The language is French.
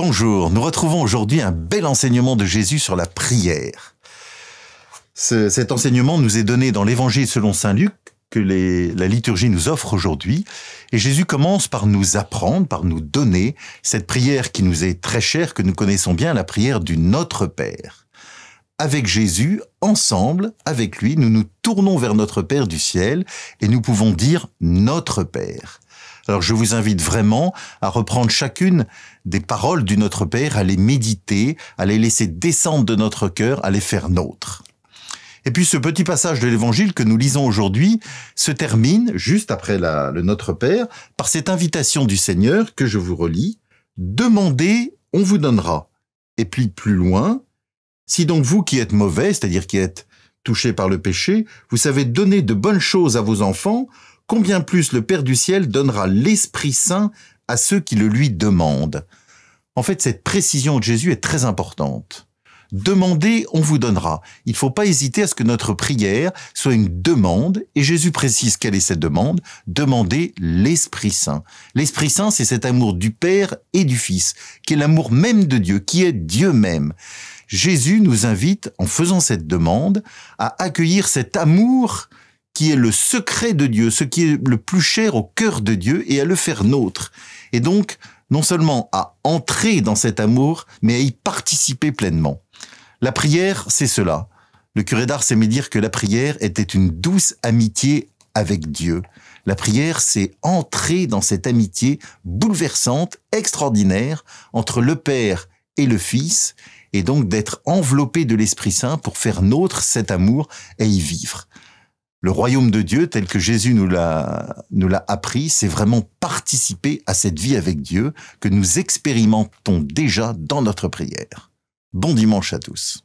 Bonjour, nous retrouvons aujourd'hui un bel enseignement de Jésus sur la prière. Cet enseignement nous est donné dans l'Évangile selon saint Luc, que la liturgie nous offre aujourd'hui. Et Jésus commence par nous apprendre, par nous donner cette prière qui nous est très chère, que nous connaissons bien, la prière du Notre Père. Avec Jésus, ensemble, avec lui, nous nous tournons vers notre Père du ciel et nous pouvons dire Notre Père. Alors je vous invite vraiment à reprendre chacune des paroles du Notre Père, à les méditer, à les laisser descendre de notre cœur, à les faire nôtres. Et puis ce petit passage de l'Évangile que nous lisons aujourd'hui se termine, juste après le Notre Père, par cette invitation du Seigneur que je vous relis. « Demandez, on vous donnera. » Et puis plus loin, « Si donc vous qui êtes mauvais, c'est-à-dire qui êtes touchés par le péché, vous savez donner de bonnes choses à vos enfants, combien plus le Père du ciel donnera l'Esprit Saint à ceux qui le lui demandent. » En fait, cette précision de Jésus est très importante. Demandez, on vous donnera. Il ne faut pas hésiter à ce que notre prière soit une demande, et Jésus précise quelle est cette demande. Demandez l'Esprit Saint. L'Esprit Saint, c'est cet amour du Père et du Fils, qui est l'amour même de Dieu, qui est Dieu même. Jésus nous invite, en faisant cette demande, à accueillir cet amour qui est le secret de Dieu, ce qui est le plus cher au cœur de Dieu, et à le faire nôtre. Et donc, non seulement à entrer dans cet amour, mais à y participer pleinement. La prière, c'est cela. Le curé d'Ars aimait dire que la prière était une douce amitié avec Dieu. La prière, c'est entrer dans cette amitié bouleversante, extraordinaire, entre le Père et le Fils, et donc d'être enveloppé de l'Esprit Saint pour faire nôtre cet amour et y vivre. Le royaume de Dieu, tel que Jésus nous l'a appris, c'est vraiment participer à cette vie avec Dieu que nous expérimentons déjà dans notre prière. Bon dimanche à tous.